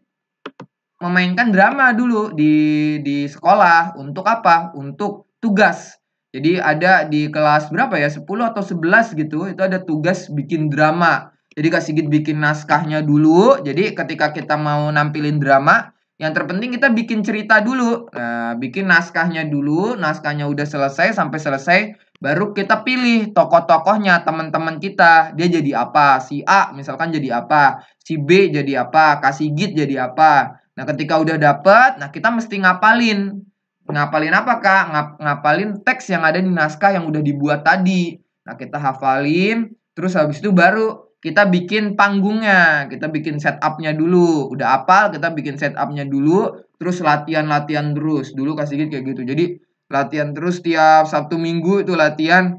memainkan drama dulu di sekolah. Untuk apa? Untuk tugas. Jadi ada di kelas berapa ya? 10 atau 11 gitu. Itu ada tugas bikin drama. Jadi Kak Sigit bikin naskahnya dulu. Jadi ketika kita mau nampilin drama, Yang terpenting kita bikin cerita dulu. Nah, bikin naskahnya dulu, naskahnya udah selesai sampai selesai, baru kita pilih tokoh-tokohnya, teman-teman kita. Dia jadi apa? Si A misalkan jadi apa? Si B jadi apa? Kak Sigit jadi apa? Nah, ketika udah dapet, nah kita mesti ngapalin. Ngapalin apa, Kak? Ngapalin teks yang ada di naskah yang udah dibuat tadi. Nah, kita hafalin, terus habis itu baru kita bikin panggungnya, kita bikin setup-nya dulu. Udah hafal, kita bikin setup-nya dulu, terus latihan-latihan terus. Dulu Kak Sigit kayak gitu. Jadi latihan terus tiap Sabtu Minggu itu latihan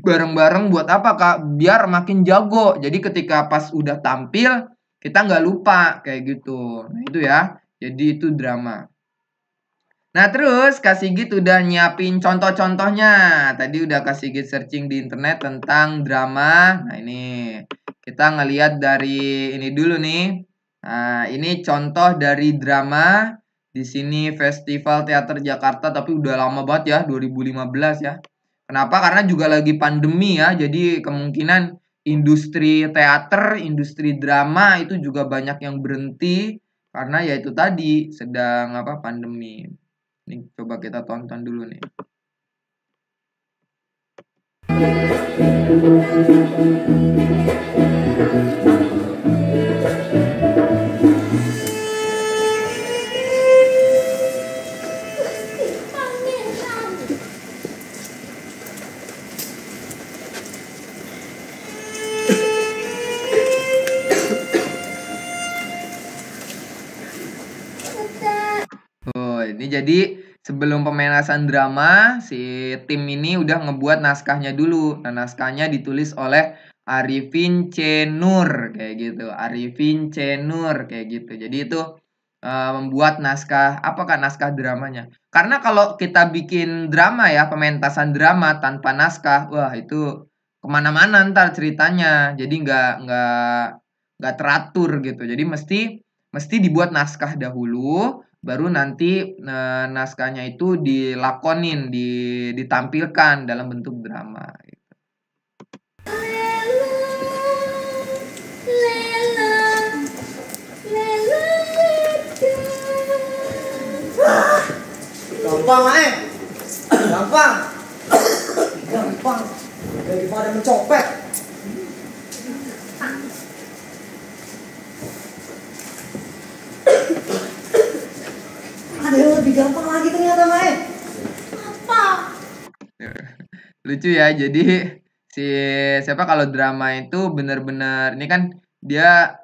bareng-bareng buat apa, Kak? Biar makin jago. Jadi ketika pas udah tampil, kita nggak lupa kayak gitu. Nah, itu ya. Jadi itu drama. Nah, terus Kak Sigit udah nyiapin contoh-contohnya. Tadi udah Kak Sigit searching di internet tentang drama. Nah, ini kita ngelihat dari ini dulu nih. Nah, ini contoh dari drama. Di sini Festival Teater Jakarta, tapi udah lama banget ya, 2015 ya. Kenapa? Karena juga lagi pandemi ya. Jadi kemungkinan industri teater, industri drama itu juga banyak yang berhenti karena ya itu tadi sedang apa pandemi. Ini coba kita tonton dulu nih. Oh, ini jadi sebelum pementasan drama, si tim ini udah ngebuat naskahnya dulu. Nah, naskahnya ditulis oleh Arifin C. Nur kayak gitu. Arifin C. Nur kayak gitu. Jadi itu membuat naskah, apakah naskah dramanya? Karena kalau kita bikin drama ya, pementasan drama tanpa naskah, wah itu kemana-mana ntar ceritanya. Jadi nggak teratur gitu. Jadi mesti dibuat naskah dahulu, baru nanti naskahnya itu dilakonin, ditampilkan dalam bentuk drama. Gampang, gampang daripada mencopet. Ada yang lebih gampang lagi ternyata, Mae. Apa? Lucu ya, jadi siapa kalau drama itu bener-bener ini kan dia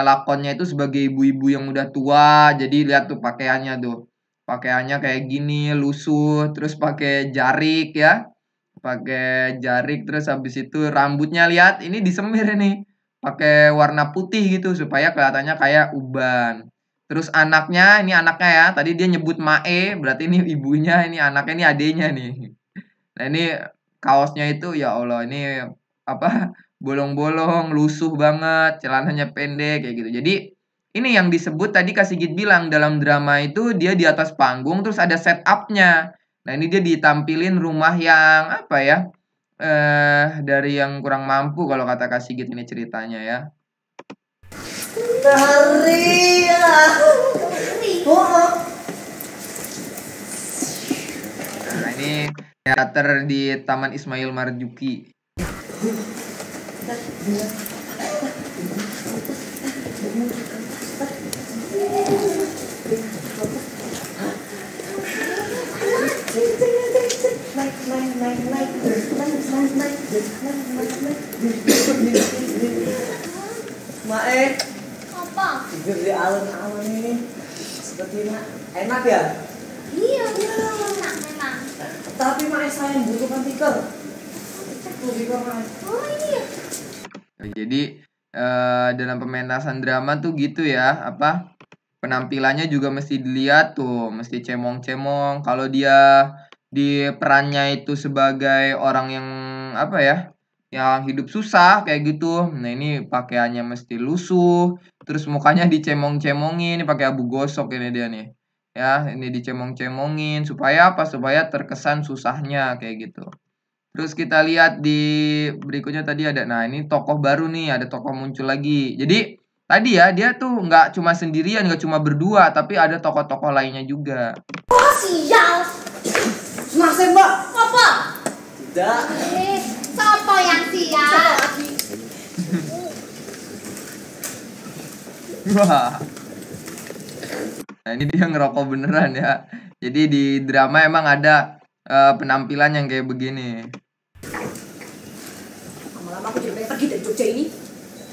lakonnya itu sebagai ibu-ibu yang udah tua, jadi lihat tuh pakaiannya tuh. Pakaiannya kayak gini, lusuh, terus pakai jarik ya. Pakai jarik terus habis itu rambutnya lihat ini disemir ini. Pakai warna putih gitu supaya kelihatannya kayak uban. Terus anaknya, ini anaknya ya. Tadi dia nyebut Mae, berarti ini ibunya, ini anaknya, ini adenya nih. Nah, ini kaosnya itu ya Allah, ini apa? Bolong-bolong, lusuh banget, celananya pendek kayak gitu. Jadi ini yang disebut tadi Kak Sigit bilang dalam drama itu dia di atas panggung terus ada setup-nya. Nah, ini dia ditampilin rumah yang apa ya? Dari yang kurang mampu kalau kata Kak Sigit ini ceritanya ya. Dari Nah, ini teater di Taman Ismail Marzuki. Mae, Apa? tidur di alun-alun ini sepertinya enak ya. Iya, enak memang. Tapi Mae saya membutuhkan tikar. Lebih ke Mae. Oh iya. Jadi dalam pementasan drama tuh gitu ya, apa penampilannya juga mesti dilihat tuh, mesti cemong-cemong. Kalau dia di perannya itu sebagai orang yang apa ya, yang hidup susah kayak gitu. Nah, ini pakaiannya mesti lusuh, terus mukanya dicemong-cemongin, ini pakai abu gosok ini dia nih. Ya, ini dicemong-cemongin supaya apa? Supaya terkesan susahnya kayak gitu. Terus kita lihat di berikutnya tadi ada, nah ini tokoh baru nih, ada tokoh muncul lagi. Jadi tadi ya dia tuh nggak cuma sendirian, nggak cuma berdua, tapi ada tokoh-tokoh lainnya juga. Wah, sial. Masih mbak. Apa? Tidak. Sopo yang sial? Wah. Nah, ini dia ngerokok beneran ya. Jadi di drama emang ada penampilan yang kayak begini. Lama-lama aku jadi pengen pergi dari Jogja ini.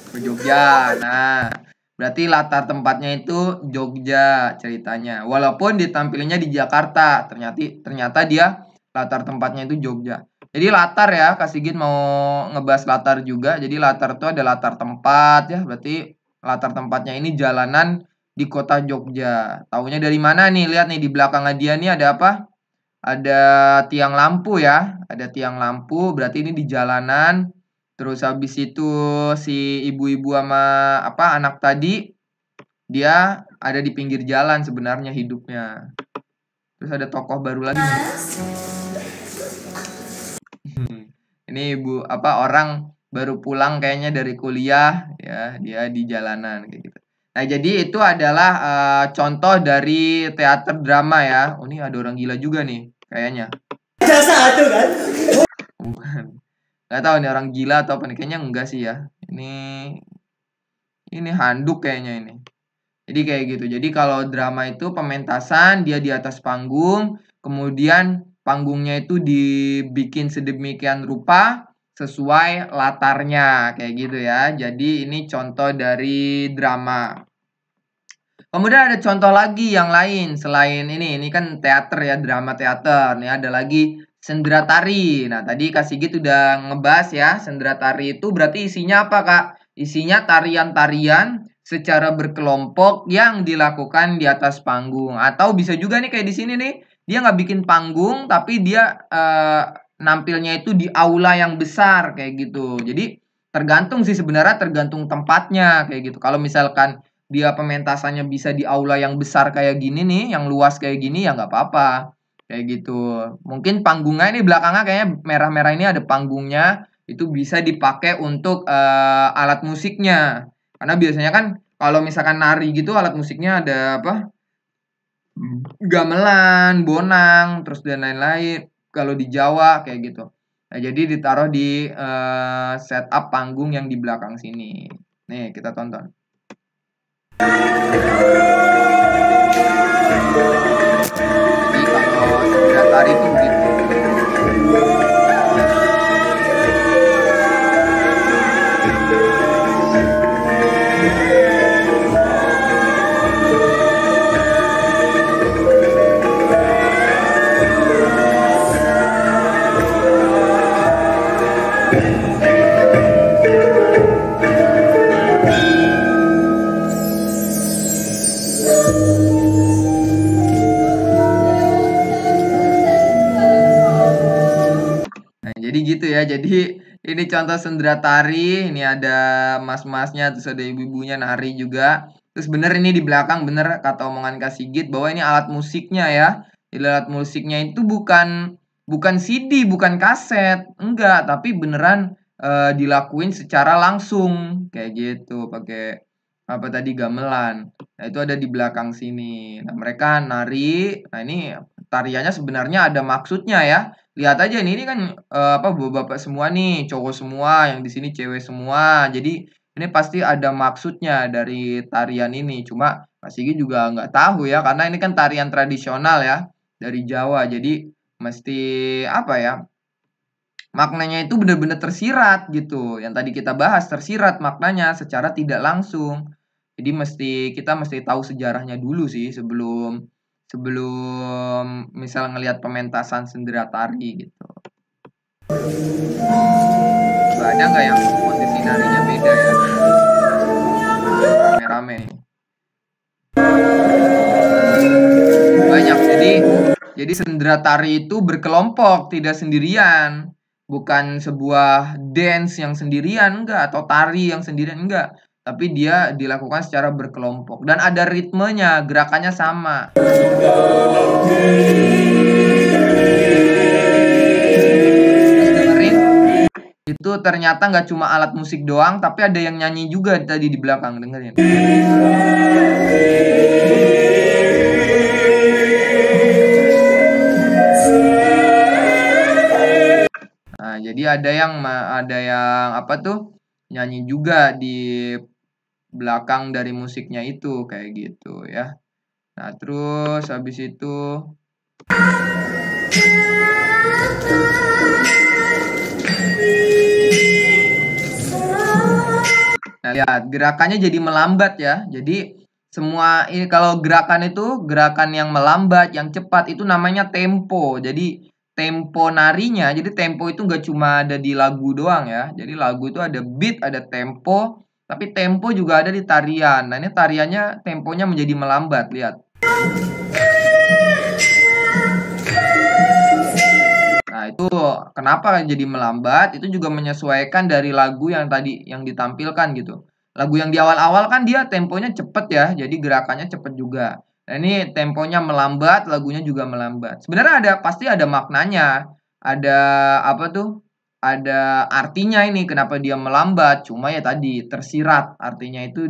Ke Jogja. Nah, berarti latar tempatnya itu Jogja ceritanya. Walaupun ditampilnya di Jakarta, ternyata dia latar tempatnya itu Jogja. Jadi latar ya, Kak Sigit mau ngebahas latar juga. Jadi latar itu ada latar tempat ya, berarti latar tempatnya ini jalanan di kota Jogja. Taunya dari mana nih? Lihat nih di belakangnya dia nih ada apa? Ada tiang lampu ya. Ada tiang lampu, berarti ini di jalanan. Terus habis itu si ibu-ibu sama apa anak tadi dia ada di pinggir jalan sebenarnya hidupnya. Terus ada tokoh baru lagi. Ini ibu apa orang baru pulang kayaknya dari kuliah ya, dia di jalanan kayak gitu. Nah, jadi itu adalah contoh dari teater drama ya. Oh, ini ada orang gila juga nih kayaknya. Ada satu kan? Bukan. Nggak tahu nih orang gila atau apa nih. Kayaknya enggak sih ya. Ini handuk kayaknya ini. Jadi kayak gitu. Jadi kalau drama itu pementasan, dia di atas panggung, kemudian panggungnya itu dibikin sedemikian rupa sesuai latarnya kayak gitu ya. Jadi ini contoh dari drama. Kemudian ada contoh lagi yang lain selain ini kan teater ya, drama teater. Nih ada lagi sendera tari. Nah, tadi Kak Sigit udah ngebahas ya, sendera tari itu berarti isinya apa, Kak? Isinya tarian-tarian secara berkelompok yang dilakukan di atas panggung. Atau bisa juga nih kayak di sini nih, dia nggak bikin panggung tapi dia nampilnya itu di aula yang besar kayak gitu. Jadi tergantung sih sebenarnya tergantung tempatnya kayak gitu. Kalau misalkan dia pementasannya bisa di aula yang besar kayak gini nih, yang luas kayak gini ya nggak apa-apa. Kayak gitu. Mungkin panggungnya ini belakangnya kayaknya merah-merah ini ada panggungnya, itu bisa dipakai untuk alat musiknya. Karena biasanya kan kalau misalkan nari gitu alat musiknya ada apa? Gamelan, bonang, terus dan lain-lain. Kalau di Jawa kayak gitu. Nah, jadi ditaruh di setup panggung yang di belakang sini. Nih, kita tonton. Jadi kalau sendera tari itu begitu. Jadi gitu ya. Jadi ini contoh sendera tari. Ini ada mas-masnya, terus ada ibu-ibunya nari juga. Terus bener ini di belakang bener kata omongan Kak Sigit bahwa ini alat musiknya ya. Jadi alat musiknya itu bukan CD, bukan kaset, enggak, tapi beneran dilakuin secara langsung kayak gitu pakai apa tadi gamelan. Nah, itu ada di belakang sini. Nah, mereka nari. Nah, ini tariannya sebenarnya ada maksudnya ya. Lihat aja nih, ini kan apa bapak-bapak semua nih, cowok semua, yang di sini cewek semua. Jadi ini pasti ada maksudnya dari tarian ini. Cuma Pak Sigi juga nggak tahu ya, karena ini kan tarian tradisional ya dari Jawa. Jadi mesti apa ya? Maknanya itu benar-benar tersirat gitu. Yang tadi kita bahas tersirat maknanya secara tidak langsung. Jadi kita mesti tahu sejarahnya dulu sih sebelum misal ngelihat pementasan sendera tari gitu. Ada nggak yang posisi narinya beda ya? Rame-rame. Banyak. Jadi sendera tari itu berkelompok, tidak sendirian. Bukan sebuah dance yang sendirian, enggak, atau tari yang sendirian, enggak. Tapi dia dilakukan secara berkelompok. Dan ada ritmenya, gerakannya sama. Terus dengerin, itu itu ternyata nggak cuma alat musik doang, tapi ada yang nyanyi juga tadi di belakang, dengerin. Nah, jadi ada yang apa tuh? Nyanyi juga di belakang dari musiknya itu kayak gitu ya. Nah, terus habis itu nah, lihat gerakannya jadi melambat ya. Jadi semua ini kalau gerakan itu gerakan yang melambat, yang cepat itu namanya tempo. Jadi tempo narinya, jadi tempo itu nggak cuma ada di lagu doang ya. Jadi lagu itu ada beat, ada tempo, tapi tempo juga ada di tarian. Nah, ini tariannya temponya menjadi melambat, lihat. Nah, itu kenapa jadi melambat? Itu juga menyesuaikan dari lagu yang tadi yang ditampilkan gitu. Lagu yang di awal-awal kan dia temponya cepet ya, jadi gerakannya cepet juga. Nah, ini temponya melambat, lagunya juga melambat. Sebenarnya pasti ada maknanya. Ada apa tuh? Ada artinya ini kenapa dia melambat. Cuma ya tadi tersirat. Artinya itu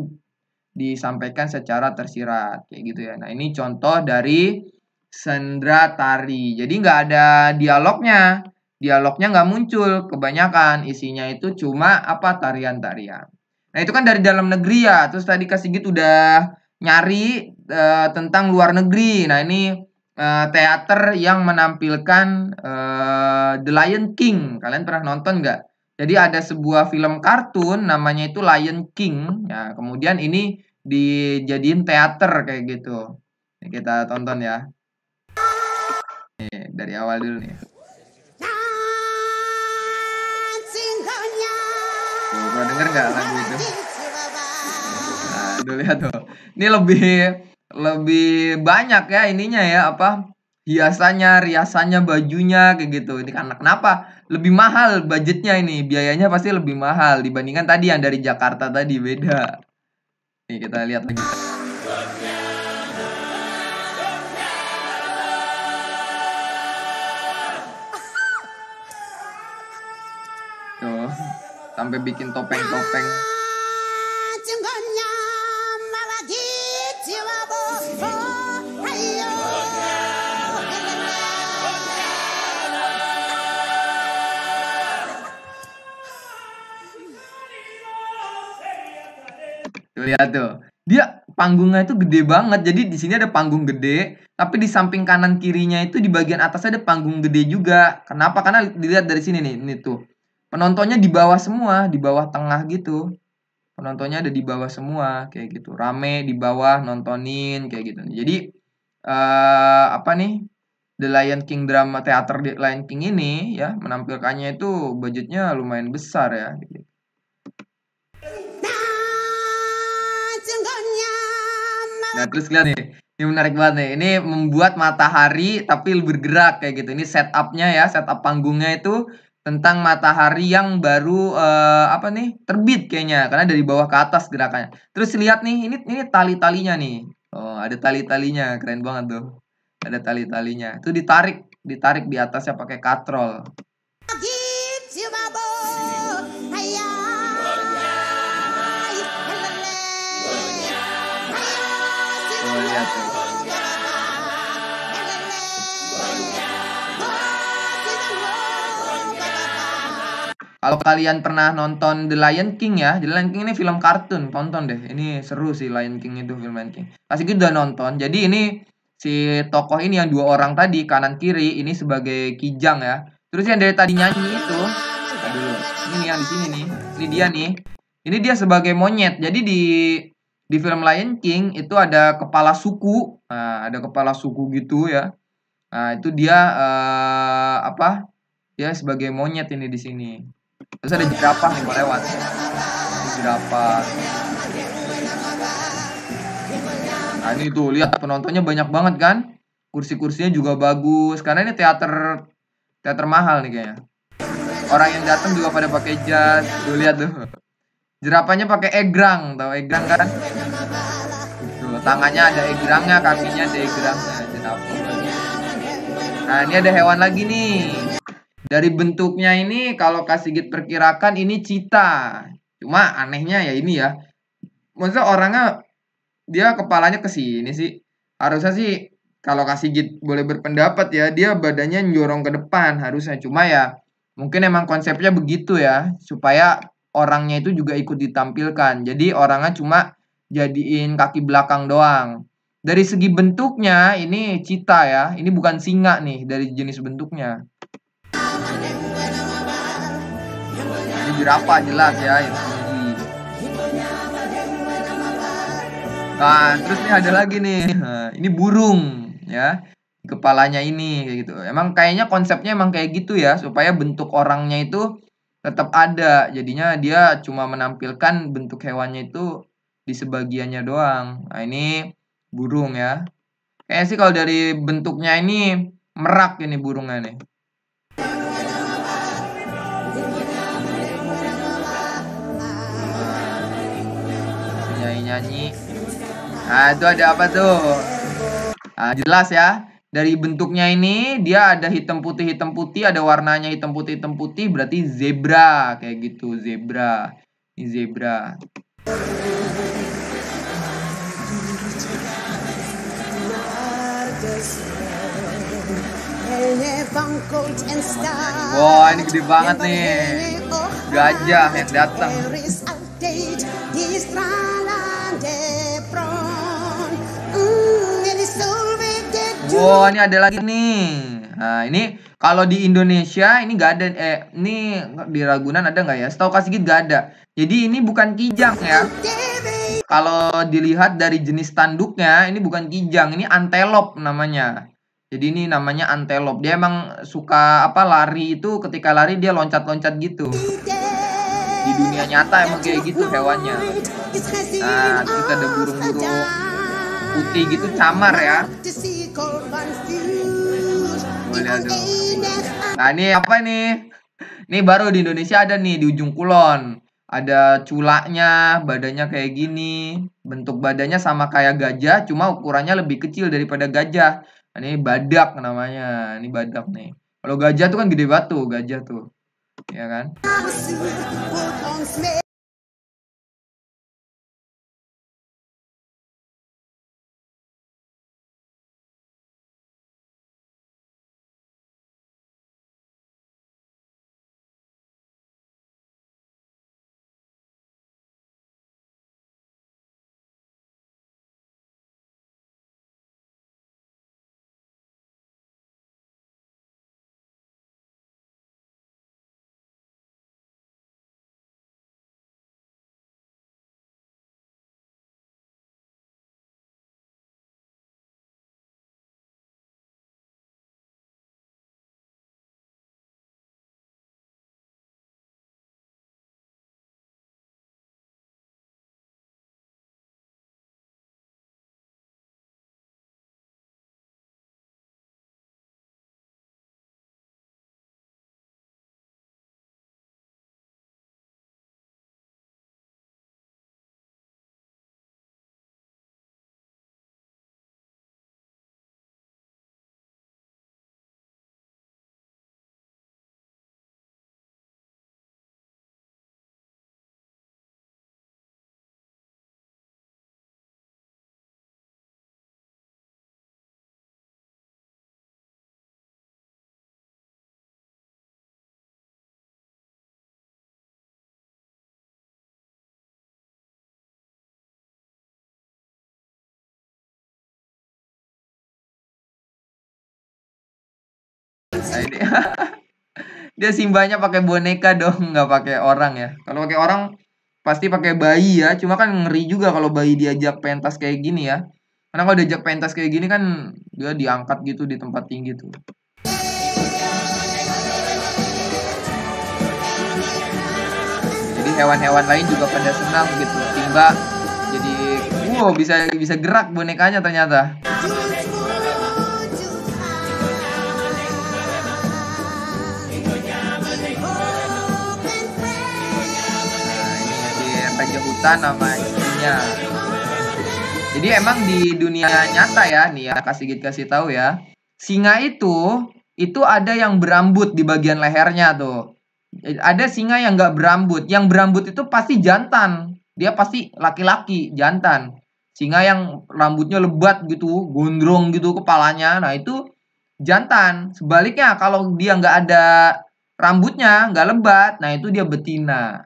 disampaikan secara tersirat kayak gitu ya. Nah, ini contoh dari sendra tari. Jadi nggak ada dialognya. Dialognya nggak muncul. Kebanyakan isinya itu cuma apa tarian-tarian. Nah, itu kan dari dalam negeri ya. Terus tadi Kak Sigit udah nyari tentang luar negeri. Nah, ini teater yang menampilkan The Lion King. Kalian pernah nonton nggak? Jadi ada sebuah film kartun namanya itu Lion King. Ya, kemudian ini dijadiin teater kayak gitu. Ini kita tonton ya. Nih, dari awal dulu nih. Tuh, pernah denger nggak lagu itu? Nah, tuh lihat tuh. Ini lebih banyak ya ininya ya apa? Hiasannya, riasannya, bajunya kayak gitu. Ini karena kenapa? Lebih mahal budgetnya ini. Biayanya pasti lebih mahal dibandingkan tadi yang dari Jakarta tadi, beda. Nih kita lihat lagi. Tuh, sampai bikin topeng-topeng. Tuh lihat tuh. Dia panggungnya itu gede banget. Jadi di sini ada panggung gede, tapi di samping kanan kirinya itu di bagian atasnya ada panggung gede juga. Kenapa? Karena dilihat dari sini nih, ini tuh. Penontonnya di bawah semua, di bawah tengah gitu. Penontonnya ada di bawah semua kayak gitu. Rame di bawah nontonin kayak gitu. Jadi apa nih? The Lion King drama teater The Lion King ini ya menampilkannya itu budgetnya lumayan besar ya gitu. Nah, terus lihat nih. Ini menarik banget nih. Ini membuat matahari tapi bergerak kayak gitu. Ini setupnya ya, setup panggungnya itu tentang matahari yang baru apa nih? Terbit kayaknya karena dari bawah ke atas gerakannya. Terus lihat nih, ini tali-talinya nih. Oh, ada tali-talinya. Keren banget tuh. Ada tali-talinya. Itu ditarik di atasnya pakai katrol. Oh, lihat tuh. Kalau kalian pernah nonton The Lion King ya, The Lion King ini film kartun, tonton deh. Ini seru sih Lion King itu, film Lion King. Pasti kita udah nonton. Jadi ini si tokoh ini yang 2 orang tadi kanan kiri ini sebagai kijang ya. Terus yang dari tadi nyanyi itu, aduh, ini yang di sini nih. Ini dia nih. Ini dia sebagai monyet. Jadi di film Lion King itu ada kepala suku. Nah, ada kepala suku gitu ya. Nah, itu dia apa? Dia sebagai monyet ini di sini. Terus ada jerapah nih mau lewat. Ini jerapah. Nah, ini tuh lihat penontonnya banyak banget kan? Kursi-kursinya juga bagus karena ini teater mahal nih kayaknya. Orang yang datang juga pada pakai jas. Tuh lihat tuh. Jerapahnya pakai egrang, tahu egrang kan? Tuh, tangannya ada egrangnya, kakinya ada egrangnya. Jerapah. Nah, ini ada hewan lagi nih. Dari bentuknya ini kalau Kak Sigit perkirakan ini cita. Cuma anehnya ya ini ya. Maksudnya orangnya dia kepalanya ke sini sih. Harusnya sih kalau Kak Sigit boleh berpendapat ya, dia badannya njorong ke depan harusnya. Cuma ya mungkin emang konsepnya begitu ya, supaya orangnya itu juga ikut ditampilkan. Jadi orangnya cuma jadiin kaki belakang doang. Dari segi bentuknya ini cita ya. Ini bukan singa nih dari jenis bentuknya. Ini jerapah jelas ya yang tinggi. Nah, terus nih ada lagi nih. Nah, ini burung ya. Kepalanya ini kayak gitu. Emang kayaknya konsepnya emang kayak gitu ya, supaya bentuk orangnya itu tetap ada. Jadinya dia cuma menampilkan bentuk hewannya itu di sebagiannya doang. Nah, ini burung ya. Kayaknya sih kalau dari bentuknya ini merak ini burungnya nih. Nyanyi-nyanyi. Nah, itu ada apa tuh? Nah, jelas ya. Dari bentuknya ini dia ada hitam putih, ada warnanya hitam putih, berarti zebra kayak gitu, zebra. Ini zebra. Wah, ini gede banget nih. Gajah yang datang. Wow, ini ada lagi nih. Nah, ini kalau di Indonesia ini nggak ada. Ini di Ragunan ada nggak ya? Setahu Kak Sigit nggak ada. Jadi ini bukan kijang ya. Kalau dilihat dari jenis tanduknya, ini bukan kijang, ini antelop namanya. Jadi ini namanya antelop. Dia emang suka apa lari itu, ketika lari dia loncat-loncat gitu. Di dunia nyata emang kayak gitu hewannya. Nah, terus ada burung-burung putih gitu, camar ya. Nah, ini apa nih? Ini baru di Indonesia ada nih, di ujung kulon. Ada culaknya, badannya kayak gini. Bentuk badannya sama kayak gajah, cuma ukurannya lebih kecil daripada gajah. Nah, ini badak namanya. Ini badak nih. Kalau gajah tuh kan gede batu, gajah tuh. Ya kan? Nah, ini dia simbanya pakai boneka dong, nggak pakai orang ya. Kalau pakai orang pasti pakai bayi ya. Cuma kan ngeri juga kalau bayi diajak pentas kayak gini ya. Karena kalau diajak pentas kayak gini kan dia diangkat gitu di tempat tinggi tuh. Jadi hewan-hewan lain juga pada senang gitu. Simba jadi wow bisa gerak bonekanya ternyata. Raja hutan sama istrinya. Jadi emang di dunia nyata ya, nih ya Kak Sigit kasih tahu ya. Singa itu itu ada yang berambut di bagian lehernya tuh. Ada singa yang nggak berambut. Yang berambut itu pasti jantan. Dia pasti laki-laki, jantan. Singa yang rambutnya lebat gitu, gondrong gitu kepalanya. Nah, itu jantan. Sebaliknya kalau dia nggak ada rambutnya, nggak lebat, nah itu dia betina.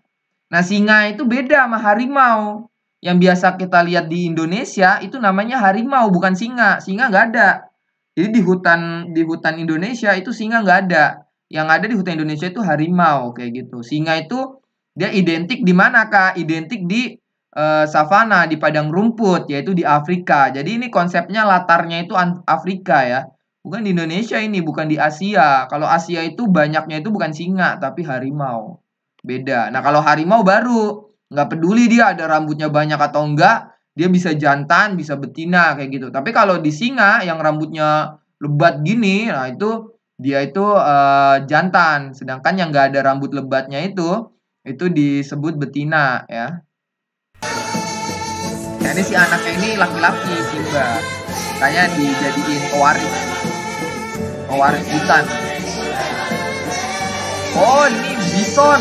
Nah, singa itu beda sama harimau. Yang biasa kita lihat di Indonesia itu namanya harimau, bukan singa. Singa nggak ada. Jadi di hutan Indonesia itu singa nggak ada. Yang ada di hutan Indonesia itu harimau kayak gitu. Singa itu dia identik di mana, Kak? Identik di savana, di padang rumput, yaitu di Afrika. Jadi ini konsepnya latarnya itu Afrika ya. Bukan di Indonesia ini, bukan di Asia. Kalau Asia itu banyaknya itu bukan singa, tapi harimau. Beda. Nah, kalau harimau baru nggak peduli dia ada rambutnya banyak atau enggak, dia bisa jantan, bisa betina kayak gitu. Tapi kalau di singa yang rambutnya lebat gini, nah itu dia itu jantan. Sedangkan yang nggak ada rambut lebatnya itu disebut betina ya. Nah, ini si anaknya ini laki-laki Simba. Makanya dijadiin pewaris hutan. Oh, ini bison.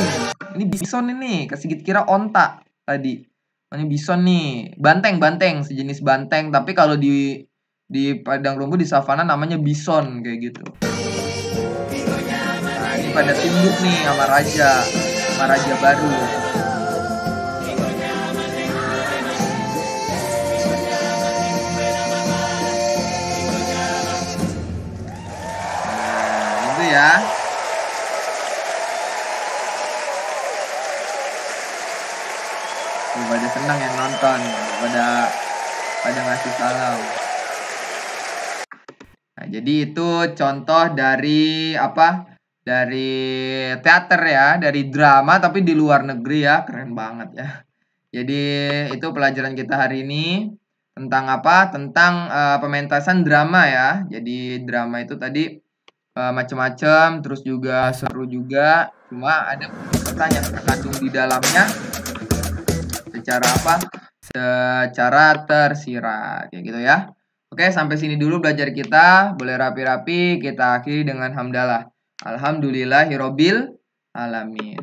Ini bison ini. Kesigit kira onta tadi. Ini bison nih. Banteng, sejenis banteng. Tapi kalau di padang rumput di savana namanya bison kayak gitu. Nah, ini pada tunduk nih sama raja baru. Nah, itu ya. Pada senang yang nonton, pada ngasih salam. Nah, jadi itu contoh dari apa? Dari teater ya, dari drama tapi di luar negeri ya, keren banget ya. Jadi itu pelajaran kita hari ini tentang apa? Tentang pementasan drama ya. Jadi drama itu tadi macam-macam, terus juga seru juga. Cuma ada pesan yang terkandung di dalamnya secara tersirat kayak gitu ya. Oke, sampai sini dulu belajar kita. Boleh rapi-rapi kita akhiri dengan hamdalah. Alhamdulillahirabbil alamin.